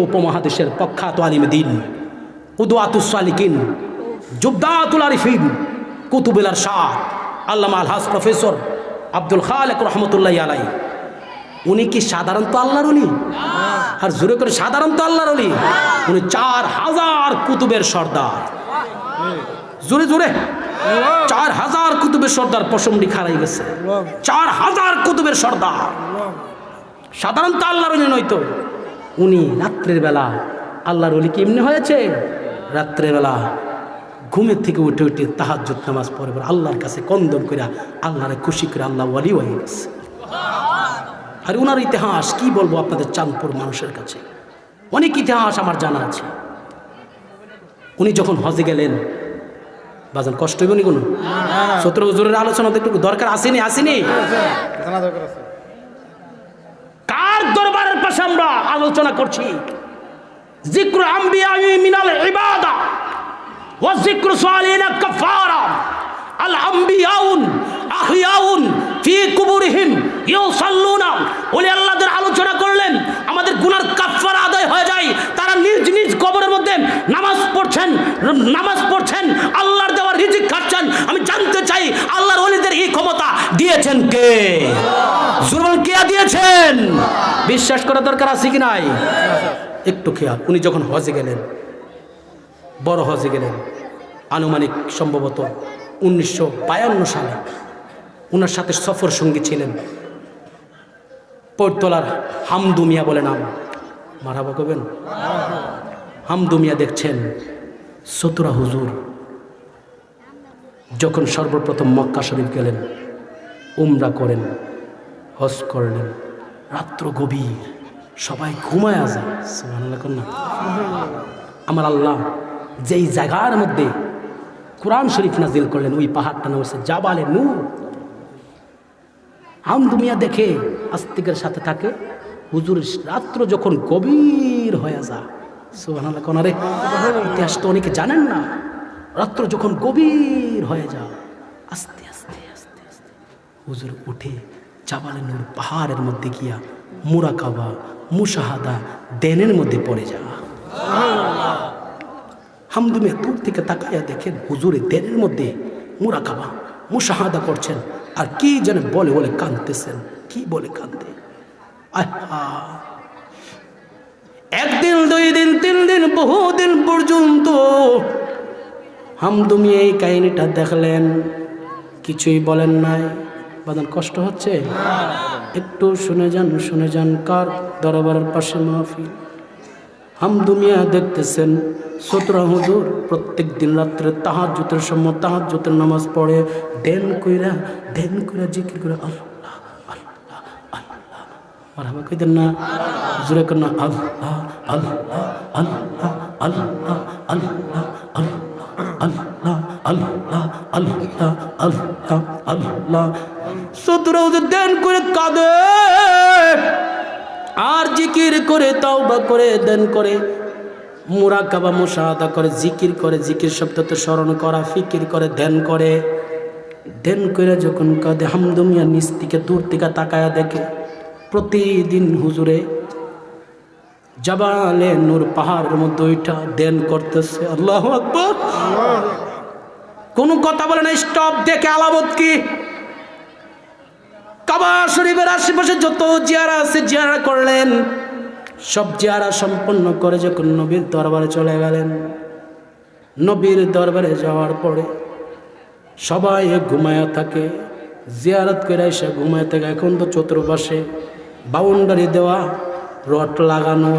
উপমহাদেশের প্রখ্যাত আলিমে দ্বীন, কুদওয়াতুস সালিকিন, জুবদাতুল আরিফিন, কুতুবুল আরশাদ আল্লামা আলহাজ প্রফেসর আব্দুল খালেক রহমতুল্লাহি আলাইহি। উনি কি সাধারণত আল্লাহর ওলি? আর জোরে করে সাধারণত আল্লাহর ওলি? উনি 4000 কুতুবের সর্দার। জোরে জোরে 4000 কুতুবের সর্দার। পশমটি খারাই গেছে। 4000 কুতুবের সর্দার। সাধারণত আল্লাহর ওলি নয়তো। উনি রাত্রের বেলা আল্লাহর ওলি কেমনে হয়েছে? রাত্রের বেলা ঘুমের থেকে উঠে উঠে তাহাজ্জুদ নামাজ পড়ে আল্লাহর কাছে কন্দন করে আল্লাহরে খুশি করে আল্লাহ ওয়ালি হয়ে গেছে। আর উনার ইতিহাস কি বলবো আপনাদের চাঁদপুর মানুষের কাছে, অনেক ইতিহাস আমার জানা আছে। উনি যখন হজে গেলেন, বাজান কষ্ট হইব নি কোনো? 17 হুজুরের আলোচনা একটু দরকার আসেনি? কার দরবারের পাশে আমরা আলোচনা করছি? যিকরু আম্বিয়া মিনাল ইবাদা ওয়া যিকরু সালিহিনা কাফারা। আল আম্বিয়াউন আহিয়াউন ফি কুবুরিহিম ইউসাল্লুনা। ওলি আল্লাহদের আলোচনা করলেন, আমাদের গুনার কাফারা আদায় হয়ে যায়। তারা নিজ নিজ কবরের মধ্যে নামাজ পড়ছেন, আল্লাহর দেওয়া রিজিক খাচ্ছেন। আমি জানতে চাই আল্লাহর ওলিদের এই ক্ষমতা দিয়েছেন কে? সুবহান কে দিয়েছেন? বিশ্বাস করা দরকার আছে কি নাই? একটু খেয়াল। উনি যখন হজে গেলেন, বড় হজে গেলেন, আনুমানিক সম্ভবত 1952 সালে। উনার সাথে সফর সঙ্গী ছিলেন পৈরতলার হামদু মিয়া বলে নাম, মারহাবা করবেন। হামদু মিয়া দেখছেন 17 হুজুর যখন সর্বপ্রথম মক্কা শরীফ গেলেন, উমরা করেন, হজ করলেন, রাত্র গভীর, সবাই ঘুমায় যায়। সুবহানাল্লাহ কন্যা। আমার আল্লাহ যেই জায়গার মধ্যে কোরআন শরীফ নাজিল করলেন, ওই পাহাড়টা নাম হচ্ছে জাবালে নূর। হামদু মিয়া দেখে আস্তিকের সাথে থাকে, হুজুর রাত্র যখন গভীর হয়ে যায়। সুবহানাল্লাহ কোন রে, ইতিহাস তো অনেকে জানেন না। রাত্র যখন গভীর হয়ে যায়, আস্তে আস্তে আস্তে আস্তে হুজুর উঠে জাবালে নূর পাহাড়ের মধ্যে গিয়া মুরাকাবা, মুশাহাদা, দেনের মধ্যে পড়ে যা। হামদু মিয়া দূর থেকে তাকাইয়া দেখেন হুজুরে দেনের মধ্যে মুরাকাবা, মুশাহাদা করছেন, আর কি যেন বলে বলে কাঁদতেছেন। কি বলে কাঁদতে? একদিন, 2 দিন, 3 দিন, বহুদিন পর্যন্ত হামদু মিয়া এই কাহিনীটা দেখলেন, কিছুই বলেন নাই। বাদান কষ্ট হচ্ছে? একটু শুনে যান। কার দরবারের পাশে মাহফিল? হামদু মিয়া দেখতেছেন 17 হুজুর প্রত্যেক দিন রাত্রে তাহাজ্জুদের সময় তাহাজ্জুদের নামাজ পড়ে, দেন কইরা জিকির করে আল্লাহ আল্লাহ আল্লাহ। মারহাবা কইদেন না? জোরে কর না। আল্লাহ আল্লাহ আল্লাহ আল্লাহ আল্লাহ আল্লাহ আল্লাহ আল্লাহ আল্লাহ আল্লাহ। 17 হুজুর দেন করে কাঁদে আর জিকির করে, তাওবা করে, দেন করে, মুরাকাবা, মুশাহাদা করে, জিকির করে। জিকির শব্দতে স্মরণ করা, ফিকির করে, ধ্যান করে। ধ্যান করে যখন কাঁদে, হামদু মিয়া নিচ থেকে দূর থেকে তাকায়া দেখে প্রতিদিন হুজুরে জাবালে নূর পাহাড়ের মধ্যে ওইটা ধ্যান করতেছে। আল্লাহু আকবার। কোনো কথা বলে না, স্টপ। দেখে আলামত কি? কাবা শরীফের আশেপাশে যত জিয়ারা আছে জিয়ারা করলেন। সব জিয়ারা সম্পন্ন করে যখন নবীর দরবারে চলে গেলেন, নবীর দরবারে যাওয়ার পরে সবাই ঘুমায়া থাকে, জিয়ারত করে এসে ঘুমায় থাকে। এখন তো চতুর্পাশে বাউন্ডারি দেওয়া, রড লাগানো।